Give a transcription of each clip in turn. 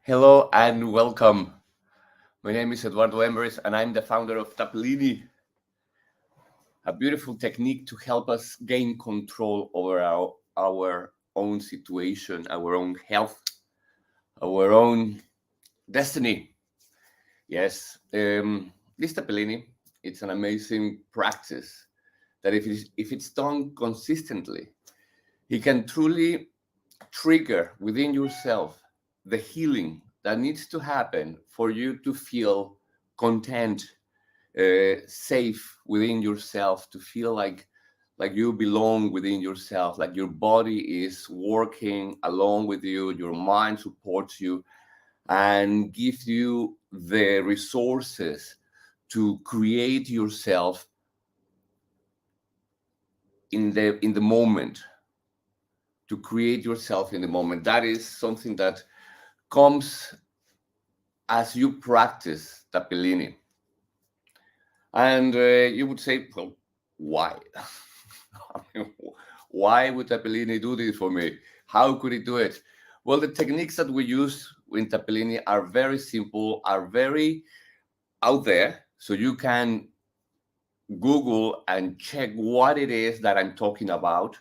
Hello and welcome. My name is Eduardo Emris and I'm the founder of TAPPILINI, a beautiful technique to help us gain control over our own situation, our own health, our own destiny. Yes, this TAPPILINI, it's an amazing practice that if it's done consistently, it can truly trigger within yourself the healing that needs to happen for you to feel content, safe within yourself, to feel like you belong within yourself, like your body is working along with you, your mind supports you, and gives you the resources to create yourself in the moment, to create yourself in the moment. That is something that comes as you practice Tappilini. And you would say, well, why? I mean, why would Tappilini do this for me? How could he do it? Well, the techniques that we use in Tappilini are very simple, are very out there. So you can Google and check what it is that I'm talking about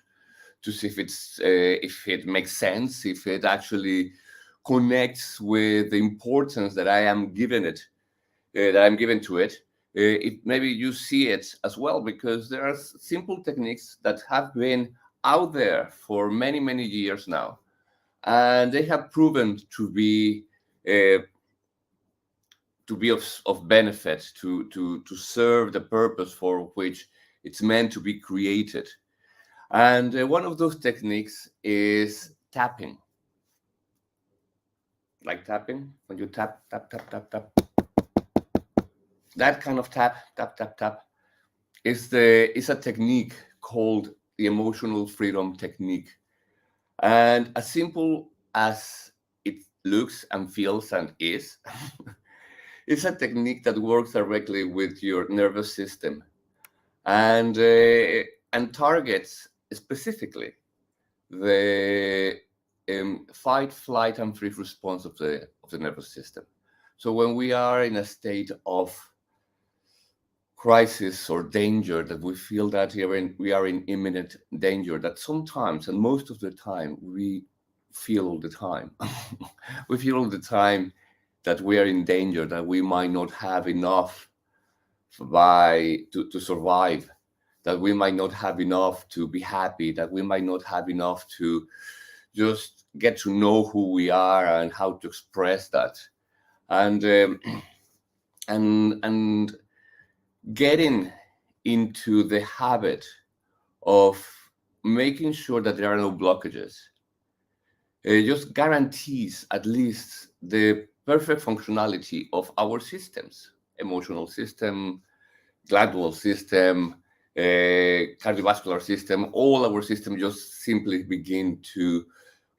to see if it makes sense, if it actually connects with the importance that I am giving it, that I'm giving to it. If maybe you see it as well, because there are simple techniques that have been out there for many, many years now, and they have proven uh, to be of benefit, to serve the purpose for which it's meant to be created. And one of those techniques is tapping, like tapping when you tap, tap, tap, tap, tap. That kind of tap, tap, tap, tap is a technique called the emotional freedom technique. And as simple as it looks and feels and is, it's a technique that works directly with your nervous system and targets specifically the fight, flight, and freeze response of the nervous system. So when we are in a state of crisis or danger, that we feel that we are in imminent danger, that sometimes and most of the time we feel all the time. We feel all the time that we are in danger, that we might not have enough to survive, that we might not have enough to be happy, that we might not have enough to just get to know who we are and how to express that. And and getting into the habit of making sure that there are no blockages just guarantees at least the perfect functionality of our systems: emotional system, glandular system, cardiovascular system. All our systems just simply begin to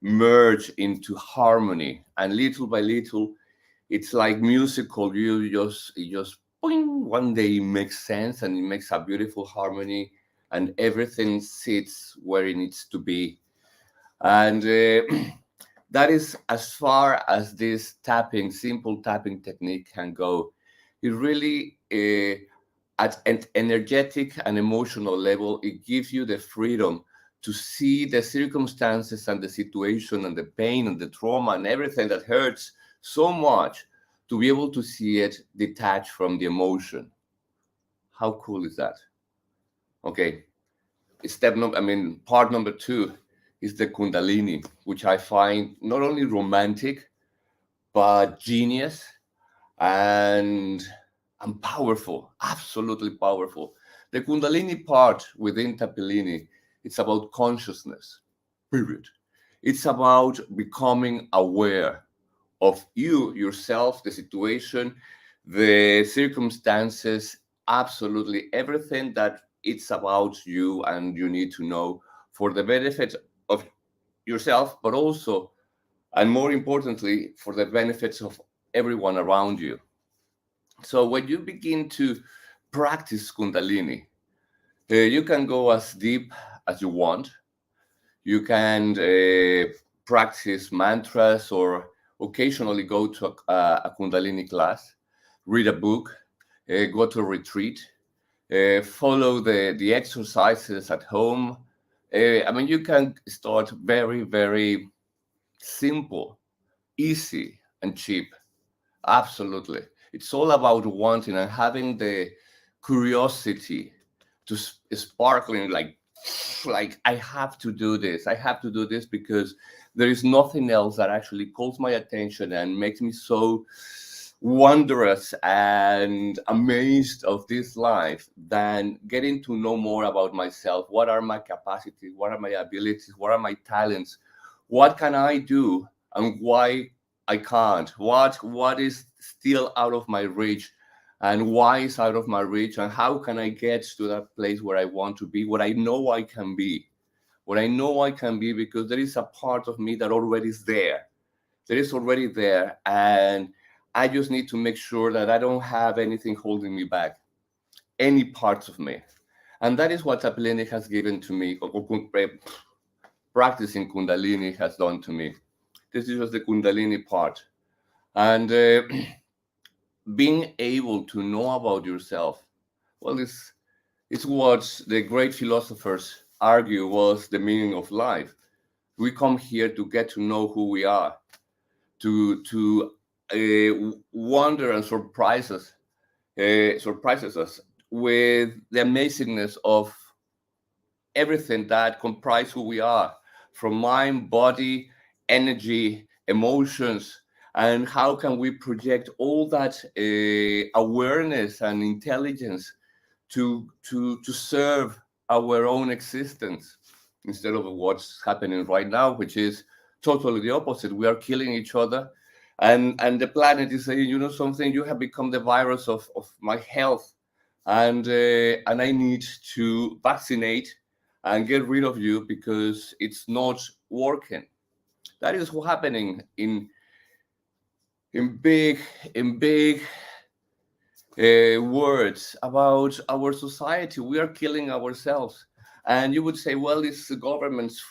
merge into harmony, and little by little, it's like musical. It just boing, one day it makes sense and it makes a beautiful harmony, and everything sits where it needs to be. And that is as far as this tapping, simple tapping technique can go. It really, at an energetic and emotional level, it gives you the freedom to see the circumstances and the situation and the pain and the trauma and everything that hurts so much, to be able to see it detached from the emotion. How cool is that? Okay, part number two is the Kundalini, which I find not only romantic, but genius and powerful, absolutely powerful. The Kundalini part within Tappilini, it's about consciousness, period. It's about becoming aware of you, yourself, the situation, the circumstances, absolutely everything that it's about you and you need to know for the benefit of yourself, but also, and more importantly, for the benefits of everyone around you. So when you begin to practice Kundalini, you can go as deep as you want. You can practice mantras occasionally go to a Kundalini class, read a book, go to a retreat, follow the exercises at home. I mean, you can start very, very simple, easy, and cheap. Absolutely. It's all about wanting and having the curiosity to sparkling like I have to do this. I have to do this because there is nothing else that actually calls my attention and makes me so wondrous and amazed of this life than getting to know more about myself. What are my capacities? What are my abilities? What are my talents? What can I do and why I can't? What is still out of my reach and why is out of my reach, and how can I get to that place where I want to be, what I know I can be, what I know I can be, because there is a part of me that already is there. There is already there, and I just need to make sure that I don't have anything holding me back, any parts of me. And that is what Tappilini has given to me, practicing Kundalini has done to me. This is just the Kundalini part. And being able to know about yourself, well, it's what the great philosophers argue was the meaning of life. We come here to get to know who we are, to wonder and surprises us with the amazingness of everything that comprise who we are, from mind, body, energy, emotions, and how can we project all that awareness and intelligence to serve our own existence instead of what's happening right now, which is totally the opposite. We are killing each other, and the planet is saying, you know something, you have become the virus of my health, and I need to vaccinate and get rid of you because it's not working. That is what's happening in big in big words about our society. We are killing ourselves. And you would say, well, it's the government's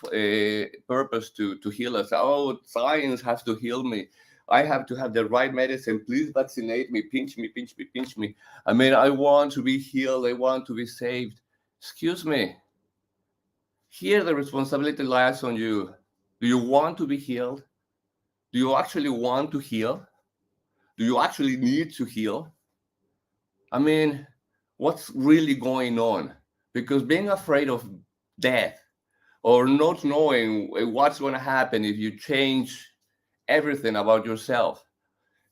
purpose to heal us. Oh, science has to heal me. I have to have the right medicine. Please vaccinate me. Pinch me, pinch me, pinch me. I mean, I want to be healed. I want to be saved. Excuse me. Here, the responsibility lies on you. Do you want to be healed? Do you actually want to heal? Do you actually need to heal? I mean, what's really going on? Because being afraid of death or not knowing what's going to happen if you change everything about yourself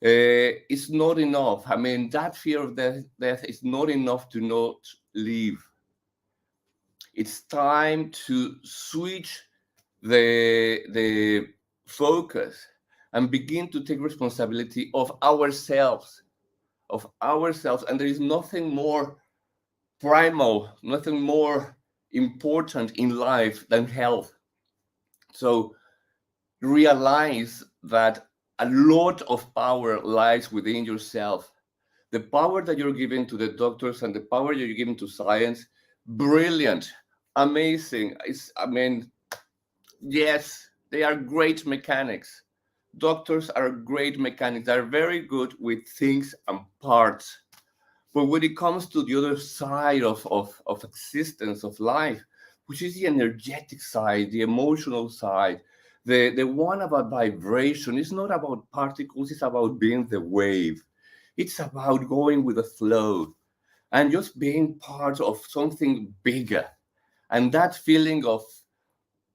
is not enough. I mean, that fear of death is not enough to not live. It's time to switch the focus and begin to take responsibility of ourselves. And there is nothing more primal, nothing more important in life than health. So realize that a lot of power lies within yourself. The power that you're giving to the doctors and the power you're giving to science, brilliant, amazing. I mean, yes, they are great mechanics. Doctors are great mechanics. They're very good with things and parts. But when it comes to the other side of existence, of life, which is the energetic side, the emotional side, the one about vibration, it's not about particles, it's about being the wave. It's about going with the flow and just being part of something bigger. And that feeling of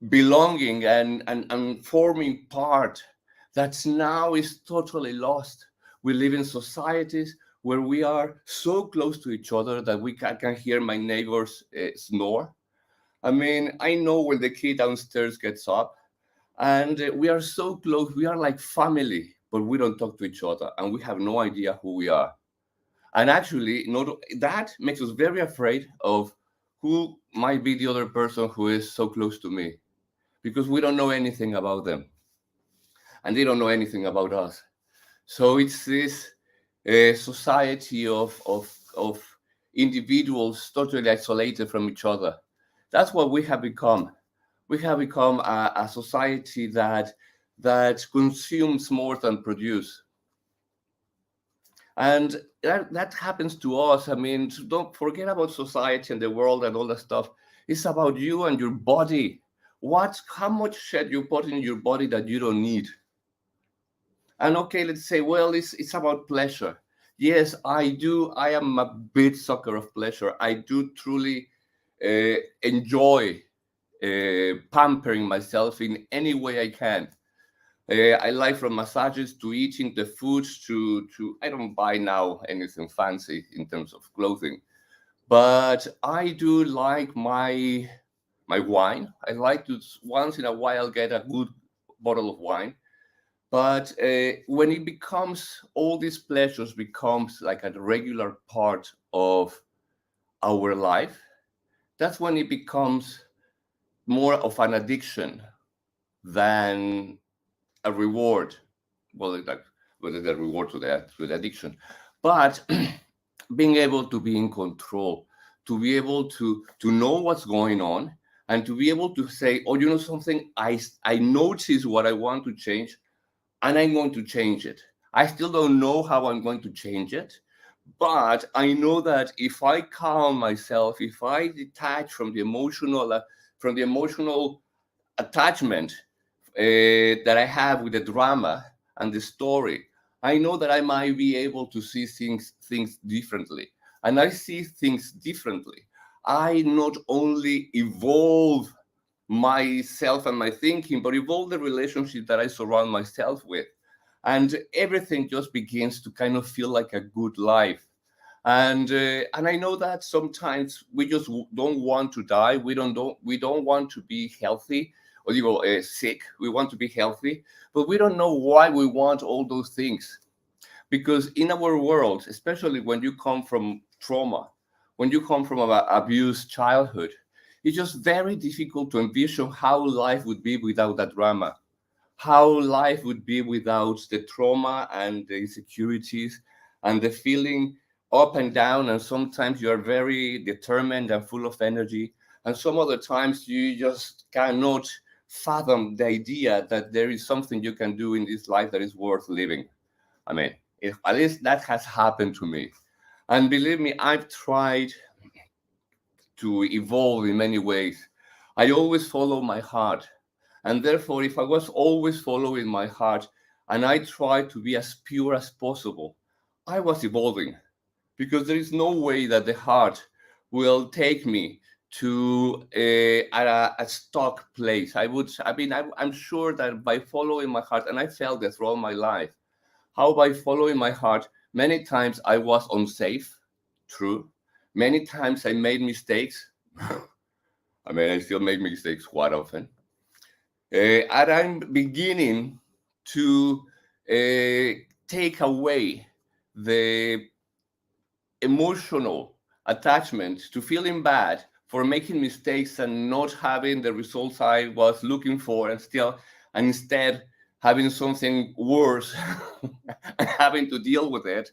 belonging and forming part that's now is totally lost. We live in societies where we are so close to each other that we can hear my neighbors snore. I mean, I know when the kid downstairs gets up, and we are so close. We are like family, but we don't talk to each other, and we have no idea who we are. And actually, not that makes us very afraid of who might be the other person who is so close to me, because we don't know anything about them, and they don't know anything about us. So it's this society of individuals totally isolated from each other. That's what we have become. We have become a society that that consumes more than produce. And that happens to us. I mean, don't forget about society and the world and all that stuff. It's about you and your body. How much shit you put in your body that you don't need? And okay, let's say, well, it's about pleasure. Yes, I do. I am a big sucker of pleasure. I do truly enjoy pampering myself in any way I can. I like from massages to eating the foods to I don't buy now anything fancy in terms of clothing, but I do like my wine. I like to once in a while get a good bottle of wine. But when it becomes all these pleasures becomes like a regular part of our life, that's when it becomes more of an addiction than a reward. Well, like whether the reward to the addiction, but being able to be in control, to be able to know what's going on, and to be able to say, oh, you know something, I notice what I want to change, and I'm going to change it. I still don't know how I'm going to change it, but I know that if I calm myself, if I detach from the emotional attachment that I have with the drama and the story, I know that I might be able to see things differently. And I see things differently. I not only evolve myself and my thinking, but evolve the relationship that I surround myself with. And everything just begins to kind of feel like a good life. And I know that sometimes we just don't want to die. We don't want to be healthy or sick. We want to be healthy, but we don't know why we want all those things. Because in our world, especially when you come from trauma, when you come from an abused childhood, it's just very difficult to envision how life would be without that drama, how life would be without the trauma and the insecurities and the feeling up and down. And sometimes you are very determined and full of energy. And some other times you just cannot fathom the idea that there is something you can do in this life that is worth living. I mean, at least that has happened to me. And believe me, I've tried to evolve in many ways. I always follow my heart. And therefore, if I was always following my heart and I tried to be as pure as possible, I was evolving, because there is no way that the heart will take me to a stuck place. I'm sure that by following my heart, and I felt that throughout my life, how by following my heart, many times I was unsafe, true. Many times I made mistakes. I still make mistakes quite often. And I'm beginning to take away the emotional attachment to feeling bad for making mistakes and not having the results I was looking for, and instead having something worse and having to deal with it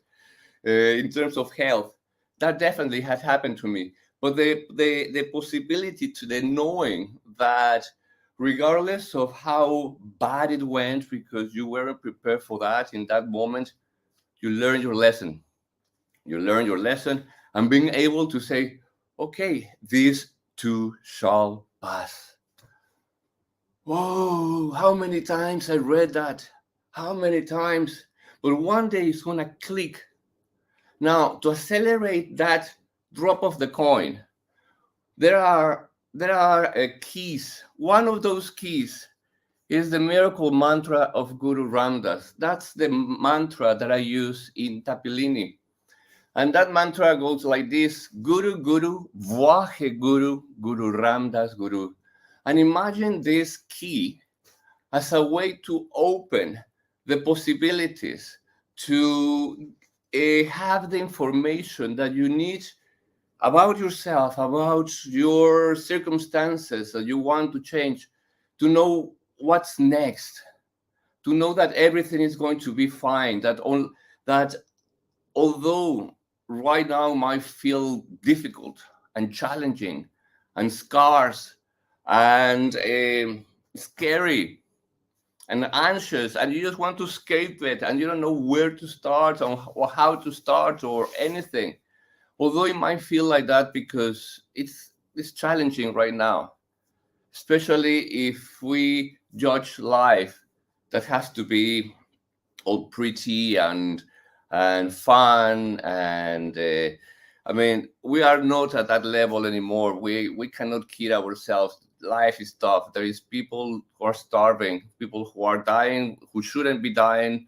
in terms of health. That definitely had happened to me. But the possibility to the knowing that regardless of how bad it went, because you weren't prepared for that in that moment, you learn your lesson. You learn your lesson, and being able to say, okay, this too shall pass. Whoa, how many times I read that? How many times? But one day it's going to click. Now, to accelerate that drop of the coin, there are keys. One of those keys is the miracle mantra of Guru Ramdas. That's the mantra that I use in Tappilini. And that mantra goes like this: Guru, Guru, Vahe Guru, Guru Ramdas Guru. And imagine this key as a way to open the possibilities to have the information that you need about yourself, about your circumstances that you want to change, to know what's next, to know that everything is going to be fine, that although right now might feel difficult and challenging and scarce and scary, and anxious, and you just want to escape it, and you don't know where to start or how to start or anything. Although it might feel like that because it's challenging right now, especially if we judge life that has to be all pretty and fun and I mean, we are not at that level anymore. We cannot kid ourselves. Life is tough. There is people who are starving, people who are dying, who shouldn't be dying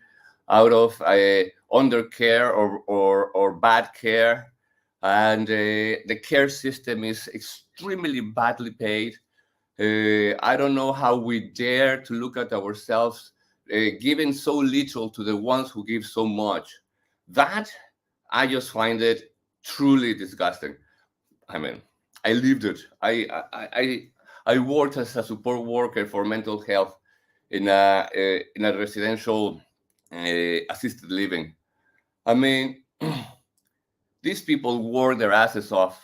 out of under care or bad care, and the care system is extremely badly paid. I don't know how we dare to look at ourselves giving so little to the ones who give so much. That I just find it truly disgusting. I mean, I lived it. I worked as a support worker for mental health in a residential assisted living. I mean, these people work their asses off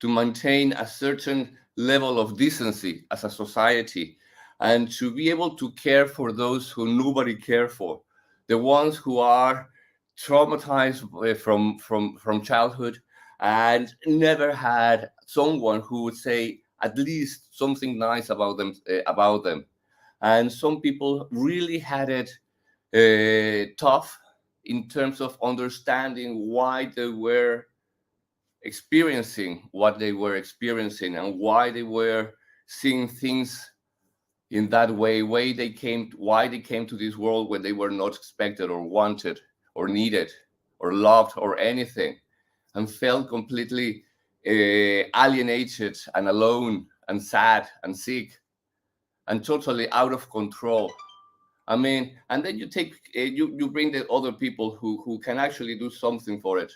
to maintain a certain level of decency as a society and to be able to care for those who nobody care for, the ones who are traumatized from childhood and never had someone who would say at least something nice about them. And some people really had it tough in terms of understanding why they were experiencing what they were experiencing and why they were seeing things in that way, why they came to this world when they were not expected or wanted or needed or loved or anything, and felt completely alienated and alone and sad and sick and totally out of control. I mean, and then you take you bring the other people who can actually do something for it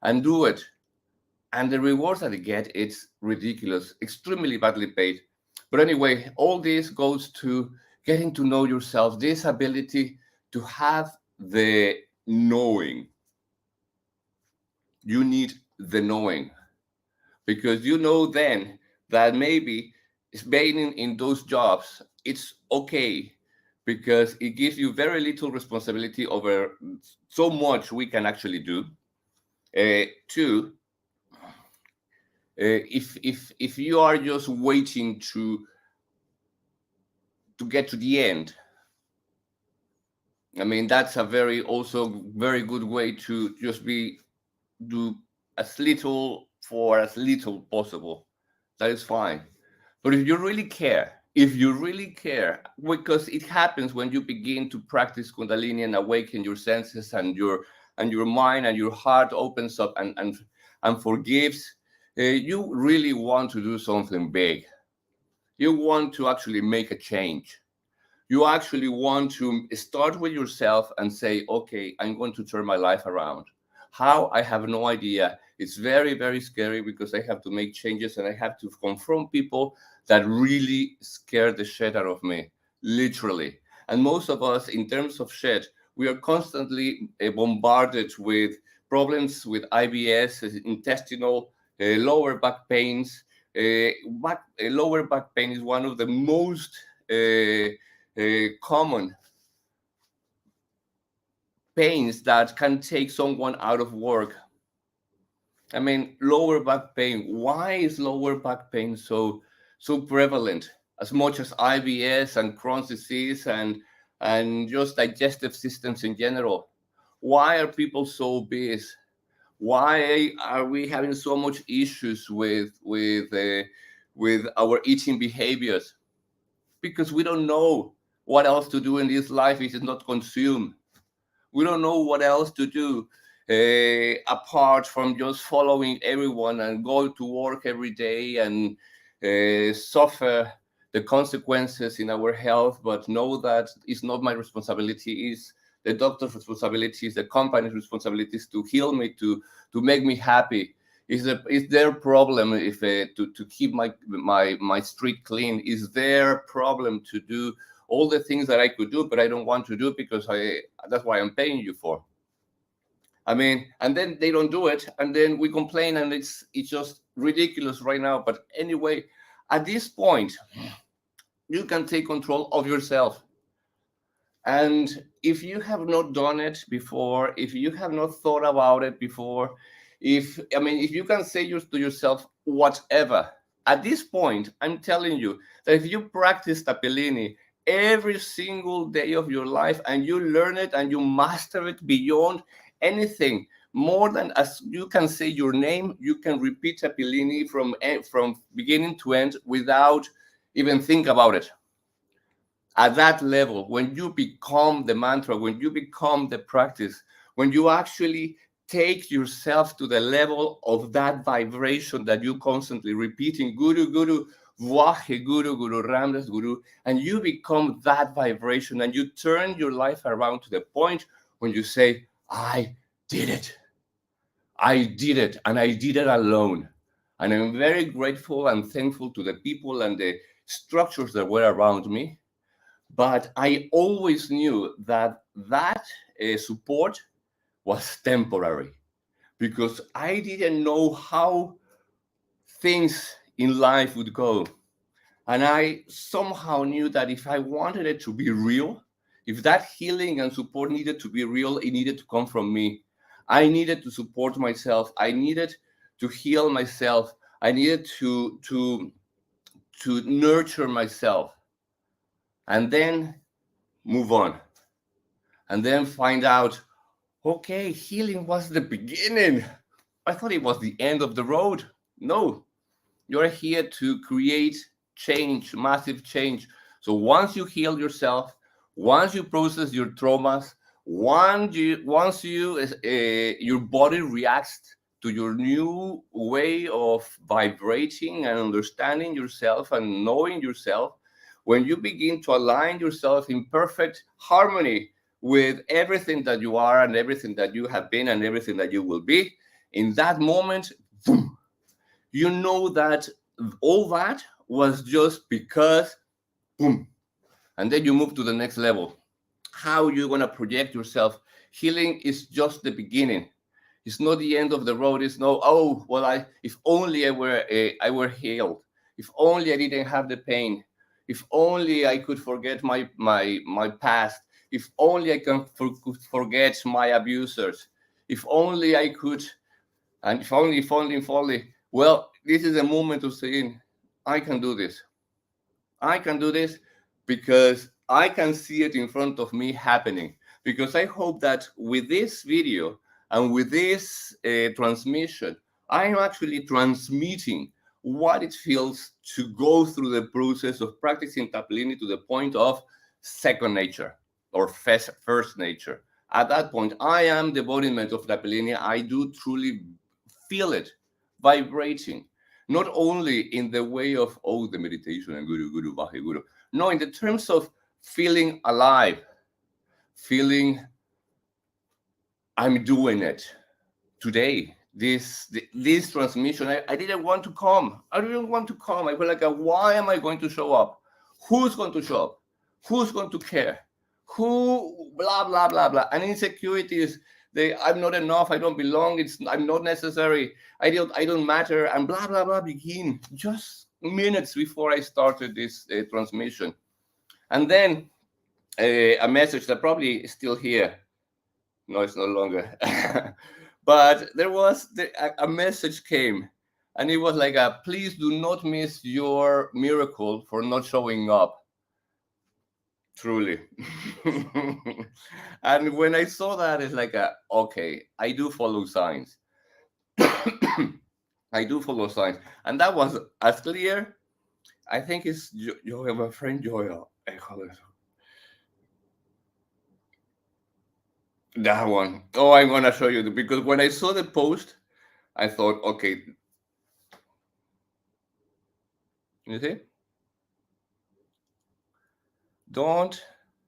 and do it, and the rewards that they get, it's ridiculous, extremely badly paid. But anyway, all this goes to getting to know yourself, this ability to have the knowing. You need the knowing because you know then that maybe being in those jobs, it's okay because it gives you very little responsibility over so much we can actually do. Two, if you are just waiting to get to the end, I mean that's a very good way to just do as little for as little possible. That is fine. But if you really care, because it happens when you begin to practice Kundalini and awaken your senses and your mind and your heart opens up and forgives. You really want to do something big. You want to actually make a change. You actually want to start with yourself and say, okay, I'm going to turn my life around. How? I have no idea. It's very, very scary because I have to make changes and I have to confront people that really scare the shit out of me, literally. And most of us, in terms of shit, we are constantly bombarded with problems with IBS, intestinal, lower back pains. Lower back pain is one of the most common pains that can take someone out of work. I mean, lower back pain. Why is lower back pain so prevalent? As much as IBS and Crohn's disease and just digestive systems in general. Why are people so obese? Why are we having so much issues with our eating behaviors? Because we don't know what else to do in this life if it's not consumed. We don't know what else to do apart from just following everyone and go to work every day and suffer the consequences in our health, but know that it's not my responsibility, it's the doctor's responsibility, it's the company's responsibilities to heal me, to make me happy. Is their problem if to keep my street clean? Is their problem to do all the things that I could do, but I don't want to do because that's why I'm paying you for. I mean, and then they don't do it, and then we complain, and it's just ridiculous right now. But anyway, at this point, you can take control of yourself. And if you have not done it before, if you have not thought about it before, if you can say to yourself, whatever, at this point, I'm telling you that if you practice Tappilini every single day of your life and you learn it and you master it beyond anything, more than as you can say your name, you can repeat Tappilini from beginning to end without even think about it. At that level, when you become the mantra, when you become the practice, when you actually take yourself to the level of that vibration that you constantly repeating, Guru, Guru, Vahe Guru, Guru Ramdas Guru, and you become that vibration and you turn your life around to the point when you say, I did it. I did it, and I did it alone. And I'm very grateful and thankful to the people and the structures that were around me. But I always knew that support was temporary because I didn't know how things in life would go. And I somehow knew that if I wanted it to be real, if that healing and support needed to be real, it needed to come from me. I needed to support myself. I needed to heal myself. I needed to nurture myself and then move on. And then find out, okay, healing was the beginning. I thought it was the end of the road. No, you're here to create change, massive change. So once you heal yourself, once you process your traumas, once your body reacts to your new way of vibrating and understanding yourself and knowing yourself, when you begin to align yourself in perfect harmony with everything that you are and everything that you have been and everything that you will be, in that moment, boom, you know that all that was just because, boom, and then you move to the next level. How you're going to project yourself. Healing is just the beginning. It's not the end of the road. It's no, oh, well, if only I were healed. If only I didn't have the pain. If only I could forget my past. If only I could forget my abusers. If only I could, and if only. Well, this is a moment of saying, I can do this. I can do this because I can see it in front of me happening. Because I hope that with this video and with this transmission, I am actually transmitting what it feels to go through the process of practicing Tappilini to the point of second nature or first nature. At that point, I am the embodiment of Tappilini. I do truly feel it vibrating, not only in the way of, oh, the meditation and guru, guru, vahe guru. No, in the terms of feeling alive, feeling I'm doing it today. This transmission, I didn't want to come. I didn't want to come. I feel like, why am I going to show up? Who's going to show up? Who's going to care? Who, blah, blah, blah, blah. And insecurities, I'm not enough, I don't belong, I'm not necessary, I don't matter, and blah, blah, blah begin just minutes before I started this transmission. And then a message that probably is still here. No, it's no longer. But there was a message came, and it was like, please do not miss your miracle for not showing up. Truly. And when I saw that, it's like, okay, I do follow signs. I do follow signs. And that was as clear. I think it's Joel, my friend Joel. That one. Oh, I'm going to show you. Because when I saw the post, I thought, okay. You see?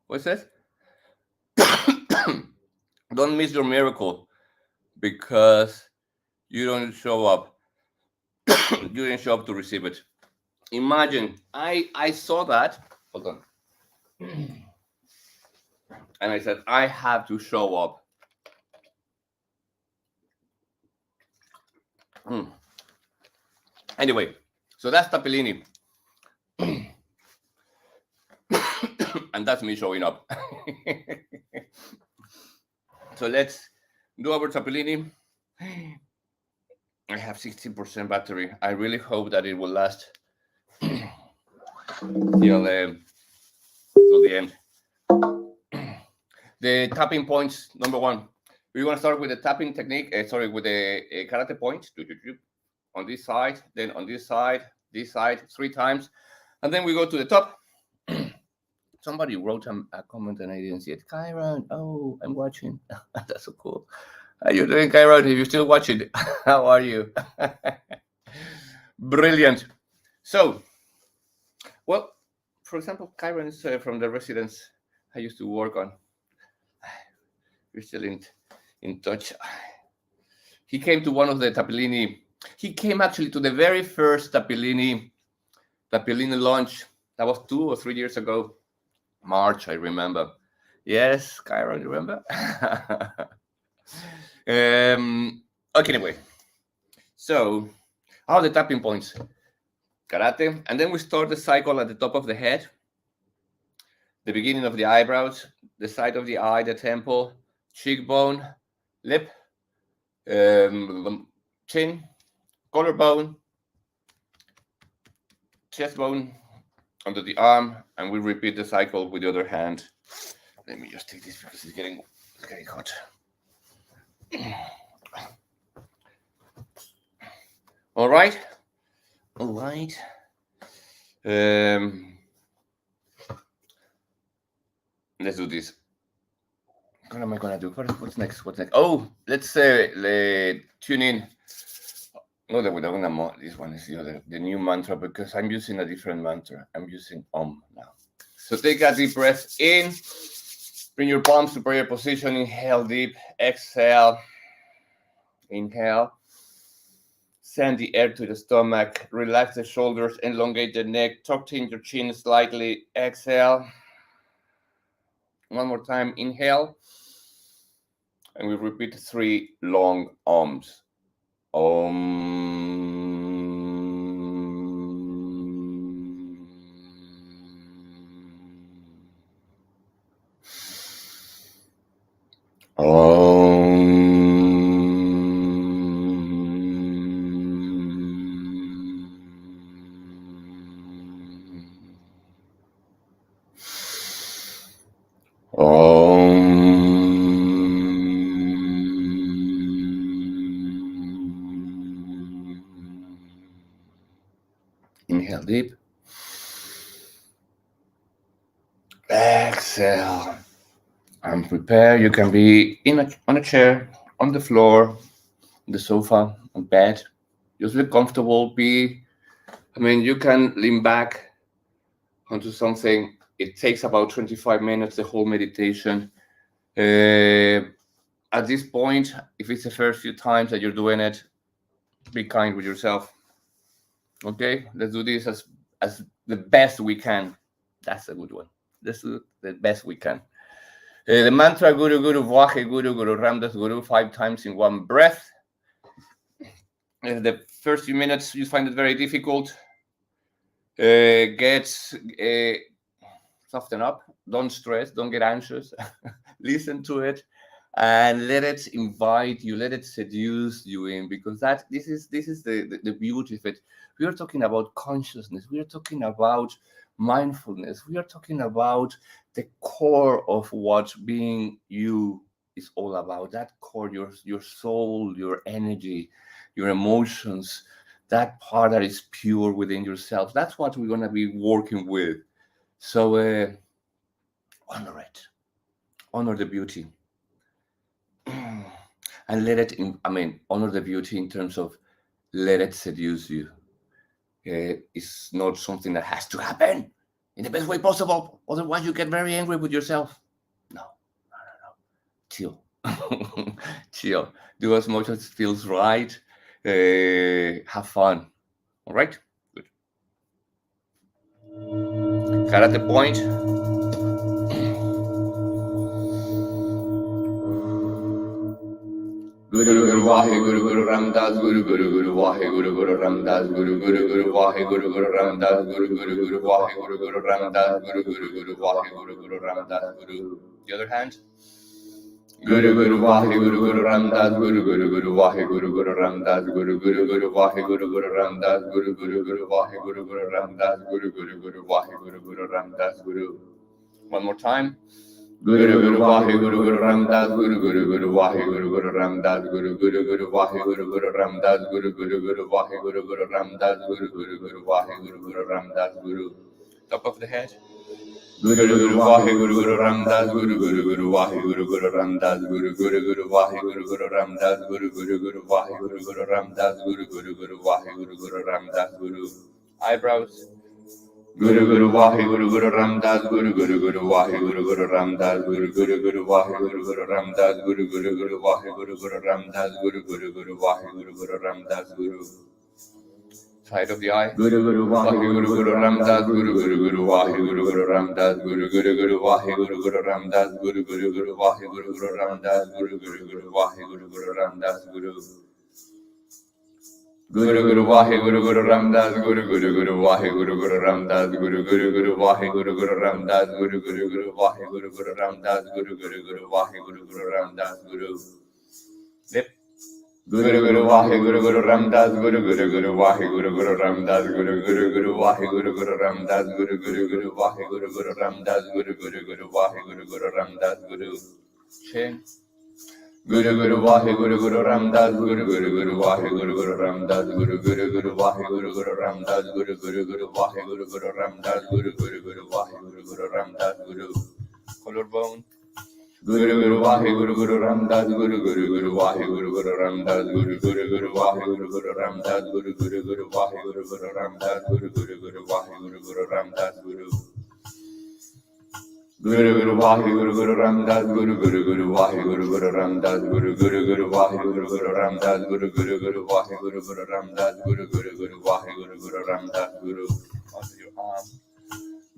What's that? Don't miss your miracle because you don't show up. You didn't show up to receive it. Imagine, I saw that. Hold on. And I said, I have to show up. Anyway, so that's Tappilini. And that's me showing up. So let's do our tappilini. I have 16% battery. I really hope that it will last till the end. The tapping points, number one. We want to start with the tapping technique, with the karate point. On this side, then on this side, 3 times. And then we go to the top. Somebody wrote a comment and I didn't see it. Kyron, oh, I'm watching. That's so cool. How are you doing, Kyron? If you're still watching, how are you? Brilliant. So, well, for example, Kyron is from the residence I used to work on. We're still in touch. He came to one of the tappilini. He came actually to the very first tappilini launch. That was 2 or 3 years ago. March, I remember. Yes, Kyron, you remember? Okay, anyway. So, how are the tapping points? Karate. And then we start the cycle at the top of the head. The beginning of the eyebrows, the side of the eye, the temple, cheekbone, lip, chin, collarbone, chest bone, under the arm, and we repeat the cycle with the other hand. Let me just take this because it's getting hot. All right. Let's do this. What am I gonna do? What's next? Oh, let's tune in. No, this one is the new mantra, because I'm using a different mantra. I'm using Om now. So take a deep breath in. Bring your palms to prayer position. Inhale deep. Exhale. Inhale. Send the air to the stomach. Relax the shoulders. Elongate the neck. Tuck in your chin slightly. Exhale. One more time. Inhale. And we repeat 3 long Oms. Om. Inhale deep. Exhale. And prepare. You can be on a chair, on the floor, on the sofa, on bed. Just look comfortable. You can lean back onto something. It takes about 25 minutes, the whole meditation. At this point, if it's the first few times that you're doing it, be kind with yourself. Okay, let's do this as the best we can. That's a good one. Let's do the best we can. The mantra Guru Guru Vahe Guru Guru Ramdas Guru 5 times in one breath. The first few minutes you find it very difficult. Soften up. Don't stress. Don't get anxious. Listen to it and let it invite you. Let it seduce you in, because this is the beauty of it. We are talking about consciousness. We are talking about mindfulness. We are talking about the core of what being you is all about. That core, your soul, your energy, your emotions, that part that is pure within yourself. That's what we're going to be working with. So honor it. Honor the beauty. And let it, honor the beauty in terms of let it seduce you. It's not something that has to happen in the best way possible. Otherwise, you get very angry with yourself. No. Chill. Chill. Do as much as feels right. Have fun. All right? Good. Karate point. Guru Waheguru Guru Ramdas Guru Guru Guru Waheguru Guru Ramdas Guru Guru Guru Waheguru Guru Ramdas Guru Guru Guru Waheguru Guru Ramdas Guru Guru Guru Waheguru Guru Ramdas Guru. The other hand. Guru Guru Waheguru Guru Ramdas Guru Guru Guru Waheguru Guru Ramdas Guru Guru Guru Waheguru Guru Ramdas Guru Guru Guru Waheguru Guru Ramdas Guru Guru Guru Waheguru Guru Ramdas Guru. One more time. Guru Guru Waheguru Guru Ramdas Guru Guru Guru Waheguru Guru Ramdas Guru Guru Guru Waheguru Guru Ramdas Guru Guru Guru Waheguru Guru Ramdas Guru Guru Guru Waheguru Guru Ramdas Guru. Top of the head. Guru Guru Waheguru Guru Ramdas Guru Guru Guru Waheguru Guru Ramdas Guru Guru Guru Waheguru Guru Ramdas Guru Guru Guru Waheguru Guru Ramdas Guru Guru Guru Waheguru Guru Ramdas Guru. Eyebrows. Guru Guru Waheguru Guru Ramdas Guru Guru Guru Waheguru Guru Ramdas Guru Guru Guru Waheguru Guru Ramdas Guru Guru Guru Waheguru Guru Ramdas Guru Guru Guru Waheguru Guru Ramdas Guru. Side of the eye. Guru Guru Waheguru Guru Ramdas Guru Guru Guru Waheguru Guru Ramdas Guru Guru Guru Waheguru Guru Ramdas Guru Guru Guru Waheguru Guru Ramdas Guru Guru Guru Waheguru Guru Ramdas Guru. Guru Guru Waheguru Guru Ramdas Guru Guru Guru Waheguru Guru Ramdas Guru Guru Guru Waheguru Guru Ramdas Guru Guru Guru Waheguru Guru Ramdas Guru Guru Guru Waheguru Guru Ramdas Guru. Lip. Guru Guru Waheguru Guru Ramdas Guru Guru Guru Waheguru Guru Ramdas Guru Guru Guru Waheguru Guru Ramdas Guru Guru Guru Waheguru Guru Ramdas Guru Guru Guru Waheguru Guru Ramdas Guru. Chin. Guru Guru Waheguru Guru Ramdas Guru Guru Guru Waheguru Guru Ramdas Guru Guru Guru Waheguru Guru Ramdas Guru Guru Guru Waheguru Guru Ramdas Guru Guru Guru Waheguru Guru Ramdas Guru. Collarbone. Guru Guru Waheguru Guru Ramdas Guru Guru Guru Waheguru Guru Ramdas Guru Guru Guru Waheguru Guru Ramdas Guru Guru Guru Waheguru Guru Ramdas Guru Guru Guru Waheguru Guru Ramdas Guru. Guru Guru Waheguru Guru Ramdas Guru Guru Guru Waheguru Guru Ramdas Guru Guru Guru Waheguru Guru Ramdas Guru Guru Guru Waheguru Guru Ramdas Guru Guru Guru Waheguru Guru Ramdas Guru. Onto your arm.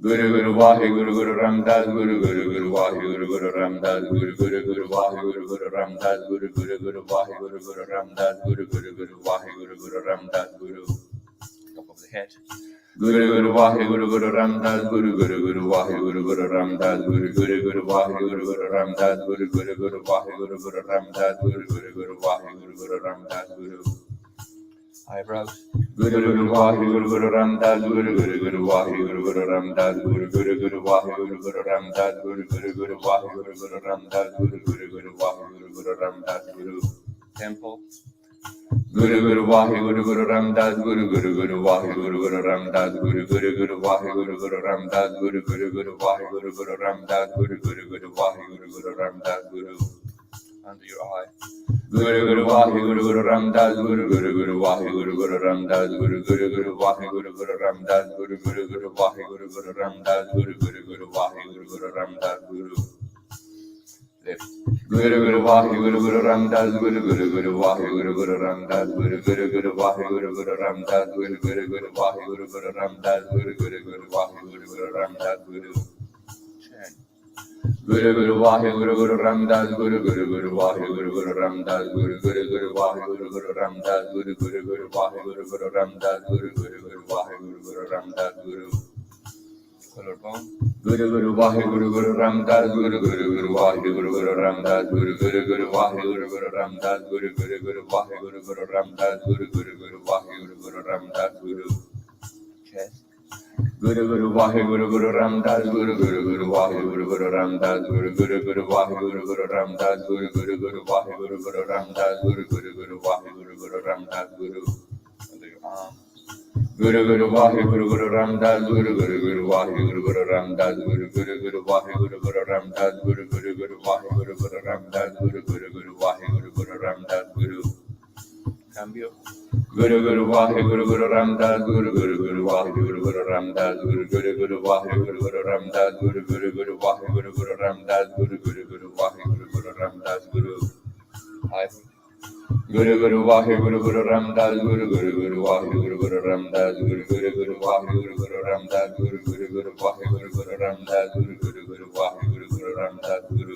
Guru Guru Waheguru Guru Ramdas Guru Guru Guru Waheguru Guru Ramdas Guru Guru Guru Waheguru Guru Ramdas Guru Guru Guru Waheguru Guru Ramdas Guru Guru Guru Waheguru Guru Ramdas Guru. Top of the head. Guru Guru Waheguru Guru Ramdas Guru Guru Guru Waheguru Guru Ramdas Guru Guru Guru Waheguru Guru Ramdas Guru Guru Guru Waheguru Guru Ramdas Guru Guru Guru Waheguru Guru Ramdas Guru. Eyebrows. Guru Guru Waheguru Guru Ramdas Guru Guru Guru Waheguru Guru Ramdas Guru Guru Guru Waheguru Guru Ramdas Guru Guru Guru Waheguru Guru Ramdas Guru Guru Guru Waheguru Guru Ramdas Guru. Temple. Guru Guru Waheguru Guru Ramdas Guru Guru Guru Waheguru Guru Ramdas Guru Guru Guru Waheguru Guru Ramdas Guru Guru Guru Waheguru Guru Ramdas Guru Guru Guru Waheguru Guru Ramdas Guru. Under your eye. Guru Guru Waheguru Guru Ramdas Guru Guru Guru Waheguru Guru Ramdas Guru Guru Guru Waheguru Guru Ramdas Guru Guru Guru Waheguru Guru Ramdas Guru Guru Guru Waheguru Guru Ramdas Guru. Left. Guru Guru Waheguru Guru Ramdas Guru Guru Guru Waheguru Guru Ramdas Guru Guru Guru Waheguru Guru Ramdas Guru Guru Guru Waheguru Guru Ramdas Guru Guru Guru Waheguru Guru Ramdas Guru. Guru Guru Waheguru Guru Ramdas Guru Guru Guru Waheguru Guru Ramdas Guru Guru Guru Waheguru Guru Ramdas Guru Guru Guru Waheguru Guru Ramdas Guru Guru Guru Waheguru Guru Ramdas Guru. Collarbone. Guru Guru Waheguru Guru Ramdas Guru Guru Guru Waheguru Guru Ramdas Guru Guru Guru Waheguru Guru Ramdas Guru Guru Guru Waheguru Guru Ramdas Guru Guru Guru Waheguru Guru Ramdas Guru. Chest. Guru Guru Waheguru Guru Ramdas Guru Guru Guru Waheguru Guru Ramdas Guru Guru Guru Waheguru Guru Ramdas Guru Guru Guru Waheguru Guru Ramdas Guru Guru Guru Waheguru Guru Ramdas Guru. Under your arm. Guru Guru Waheguru Guru Ramdas Guru Guru Guru Waheguru Guru Ramdas Guru Guru Guru Waheguru Guru Ramdas Guru Guru Guru Waheguru Guru Ramdas Guru Guru Guru Waheguru Guru Ramdas Guru. Cambio. Guru Guru Waheguru Guru Ramdas Guru Guru Guru Waheguru Guru Ramdas Guru Guru Guru Waheguru Guru Ramdas Guru Guru Guru Waheguru Guru Ramdas Guru Guru Guru Waheguru Guru Ramdas Guru. Guru Guru Waheguru Guru Ramdas Guru Guru Guru Waheguru Guru Ramdas Guru Guru Guru Waheguru Guru Ramdas Guru Guru Guru Waheguru Guru Ramdas Guru Guru Guru Waheguru Guru Ramdas Guru.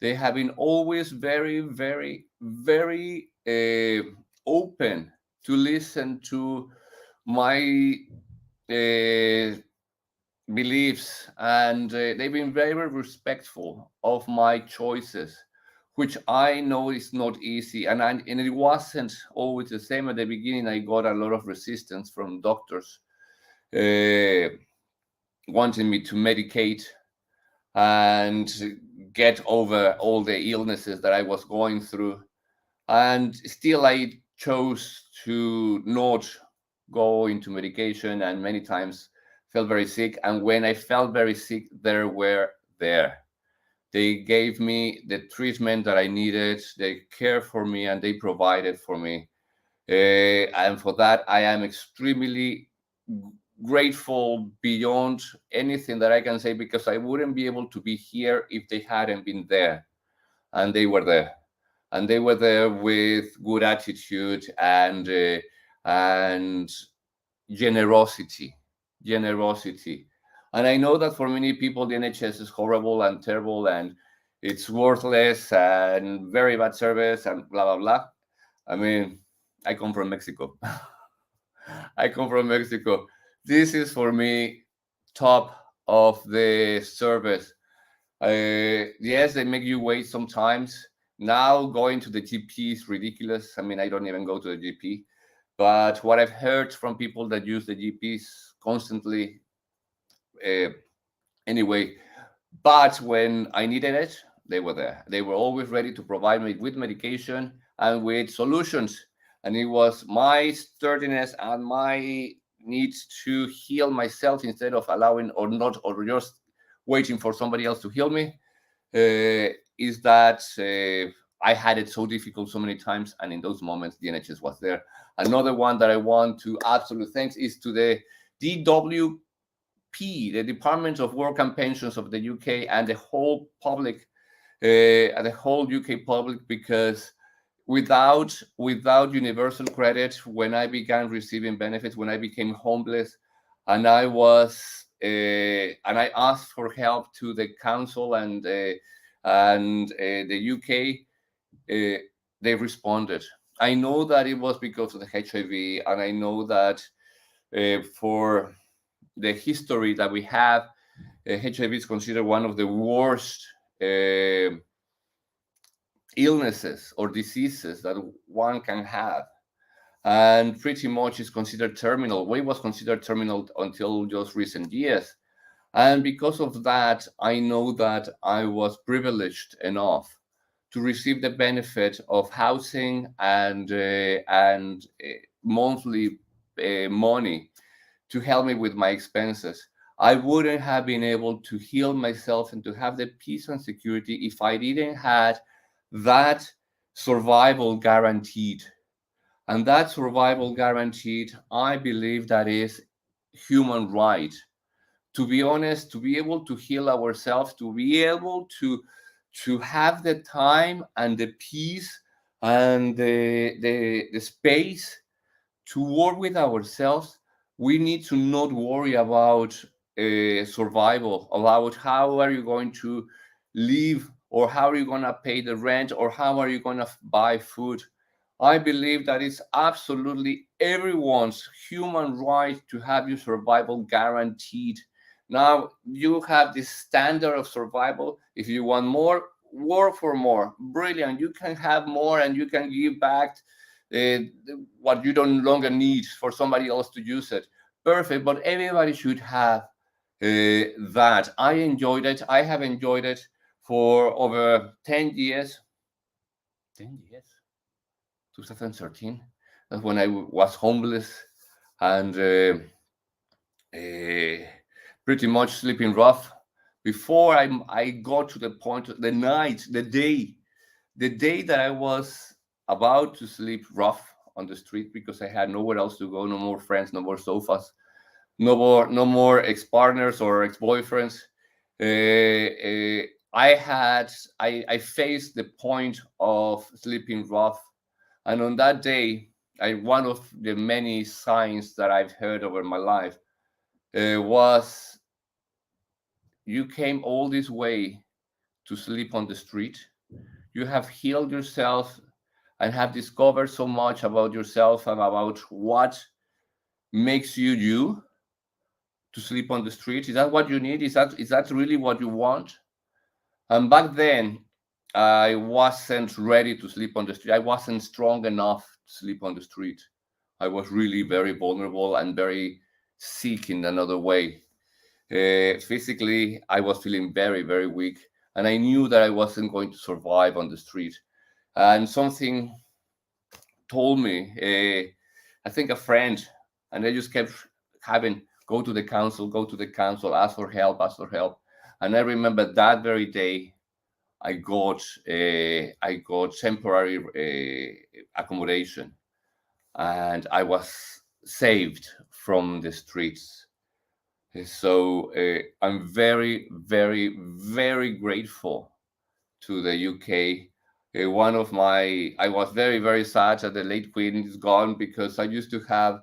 They have been always very, very, very open to listen to my uh, beliefs, and they've been very respectful of my choices, which I know is not easy. And it wasn't always the same at the beginning. I got a lot of resistance from doctors uh, wanting me to medicate and get over all the illnesses that I was going through. And still, I chose to not go into medication, and many times felt very sick. And when I felt very sick, they were there. They gave me the treatment that I needed. They cared for me and they provided for me. And for that, I am extremely grateful beyond anything that I can say, because I wouldn't be able to be here if they hadn't been there. And they were there. And they were there with good attitude and generosity. Generosity. And I know that for many people, the NHS is horrible and terrible and it's worthless and very bad service and blah, blah, blah. I mean, I come from Mexico. I come from Mexico. This is for me top of the service. Yes, they make you wait sometimes. Now going to the GP is ridiculous. I mean, I don't even go to the GP. But what I've heard from people that use the GPs constantly, uh, anyway. But when I needed it, they were there. They were always ready to provide me with medication and with solutions. And it was my sturdiness and my needs to heal myself instead of allowing or not, or just waiting for somebody else to heal me, is that I had it so difficult so many times. And in those moments, the NHS was there. Another one that I want to absolutely thanks is to the DWP, the Department of Work and Pensions of the UK, and the whole public, the whole UK public, because without universal credit, when I began receiving benefits, when I became homeless, and I asked for help to the council and the UK, they responded. I know that it was because of the HIV, and I know that for the history that we have, HIV is considered one of the worst illnesses or diseases that one can have, and pretty much is considered terminal. Well, it was considered terminal until just recent years. And because of that, I know that I was privileged enough to receive the benefit of housing and monthly money to help me with my expenses. I wouldn't have been able to heal myself and to have the peace and security if I didn't had that survival guaranteed. And that survival guaranteed, I believe that is human right. To be honest, to be able to heal ourselves, to be able to have the time and the peace and the space to work with ourselves, we need to not worry about survival, about how are you going to live, or how are you going to pay the rent, or how are you going to buy food. I believe that it's absolutely everyone's human right to have your survival guaranteed. Now, you have this standard of survival. If you want more, work for more. Brilliant. You can have more and you can give back uh, what you don't longer need for somebody else to use it. Perfect. But everybody should have that. I enjoyed it. I have enjoyed it for over 10 years. 10 years? 2013. That's when I was homeless and pretty much sleeping rough. Before I got to the point, the day that I was about to sleep rough on the street because I had nowhere else to go, no more friends, no more sofas, no more ex-partners or ex-boyfriends. I faced the point of sleeping rough, and on that day, one of the many signs that I've heard over my life was, you came all this way to sleep on the street. You have healed yourself and have discovered so much about yourself and about what makes you you to sleep on the street. Is that what you need? Is that really what you want? And back then, I wasn't ready to sleep on the street. I wasn't strong enough to sleep on the street. I was really very vulnerable and very sick in another way. Physically, I was feeling very, very weak, and I knew that I wasn't going to survive on the street. And something told me, I think a friend, and I just kept having go to the council, ask for help, ask for help. And I remember that very day, I got temporary accommodation, and I was saved from the streets. So I'm very, very, very grateful to the UK. I was very, very sad that the late Queen is gone, because I used to have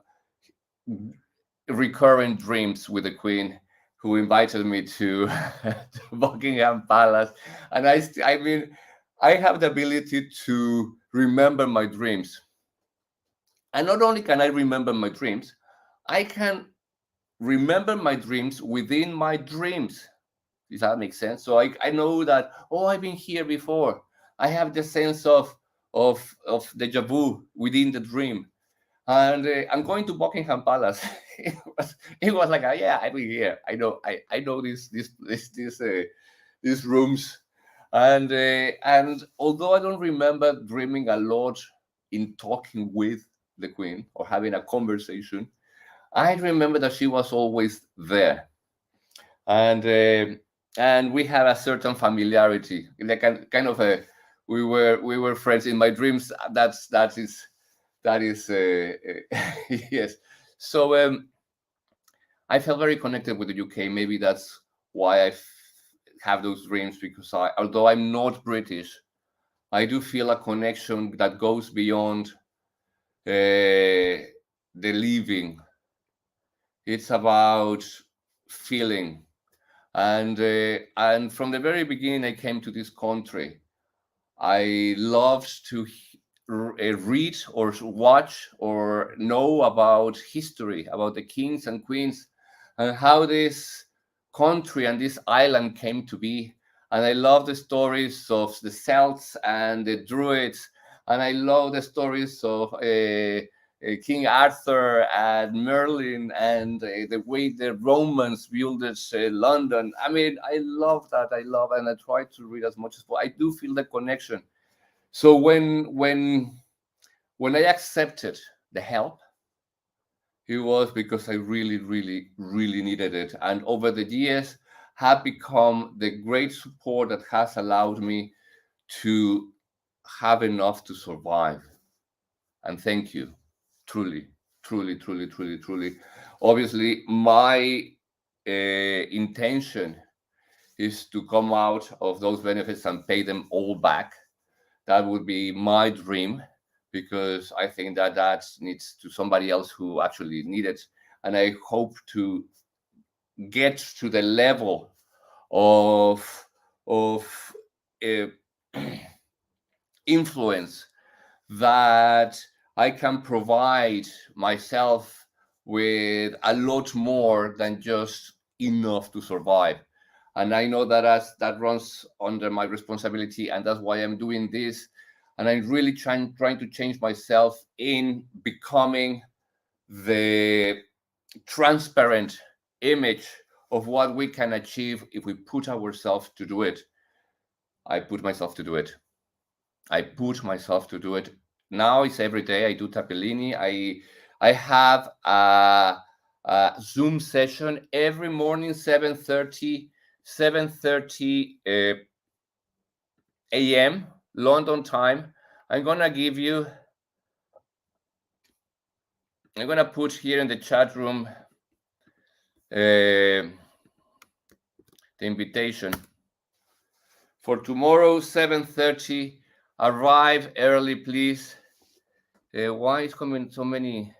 recurrent dreams with the Queen, who invited me to, to Buckingham Palace. And I mean, I have the ability to remember my dreams. And not only can I remember my dreams, I can remember my dreams within my dreams. Does that make sense? So I know that, oh, I've been here before. I have the sense of deja vu within the dream. And I'm going to Buckingham Palace. it was like, yeah, I've been here. I know these rooms. And although I don't remember dreaming a lot in talking with the Queen or having a conversation, I remember that she was always there. And we had a certain familiarity, like kind of a we were friends in my dreams. That is yes. So I felt very connected with the UK. Maybe that's why have those dreams, because although I'm not British, I do feel a connection that goes beyond the living. It's about feeling. And from the very beginning, I came to this country. I loved to read or watch or know about history, about the kings and queens, and how this country and this island came to be. And I love the stories of the Celts and the Druids, and I love the stories of King Arthur and Merlin, and the way the Romans built London. I mean, I love that. I love, and I try to read as much as possible. I do feel the connection. So when I accepted the help, it was because I really, really, really needed it. And over the years, have become the great support that has allowed me to have enough to survive. And thank you, truly, truly, truly, truly, truly. Obviously, my intention is to come out of those benefits and pay them all back. That would be my dream, because I think that needs to somebody else who actually need it. And I hope to get to the level of uh, influence that I can provide myself with a lot more than just enough to survive. And I know that runs under my responsibility, and that's why I'm doing this. And I'm really trying to change myself in becoming the transparent image of what we can achieve if we put ourselves to do it. I put myself to do it. I put myself to do it. Now it's every day. I do Tappilini. I have a Zoom session every morning, 7:30 a.m. London time. I'm gonna put here in the chat room the invitation for tomorrow, 7:30. Arrive early, please. Why is coming so many?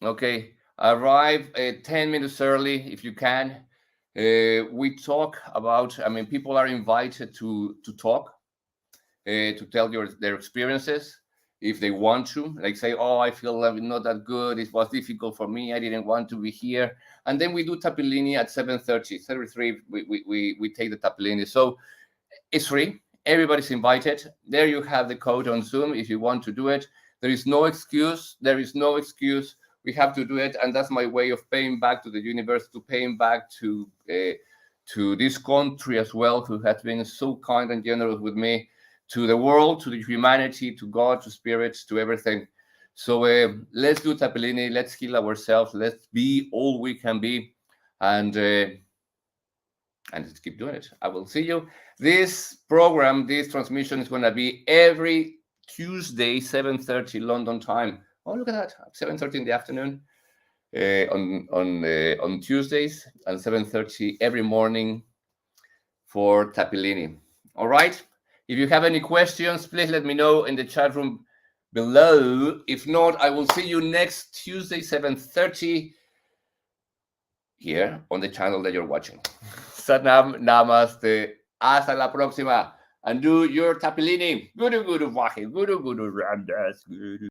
Okay, arrive 10 minutes early if you can. We talk about, I mean, people are invited to talk, to tell their experiences if they want to, like say, oh, I feel I'm not that good, it was difficult for me, I didn't want to be here. And then we do Tappilini at 7:30, 33. We take the Tappilini. So it's free. Everybody's invited. There you have the code on Zoom if you want to do it. There is no excuse. There is no excuse. We have to do it, and that's my way of paying back to the universe, to paying back to this country as well, who has been so kind and generous with me, to the world, to the humanity, to God, to spirits, to everything. So let's do Tappilini. Let's heal ourselves. Let's be all we can be, and let's keep doing it. I will see you. This program, this transmission is going to be every Tuesday, 7:30 London time. Oh, look at that, 7:30 in the afternoon on Tuesdays, and 7:30 every morning for Tappilini. All right. If you have any questions, please let me know in the chat room below. If not, I will see you next Tuesday, 7:30 here on the channel that you're watching. Satnam, namaste. Hasta la próxima. And do your Tappilini. Guru Guru Vahe, Guru Guru Ramdas, Guru.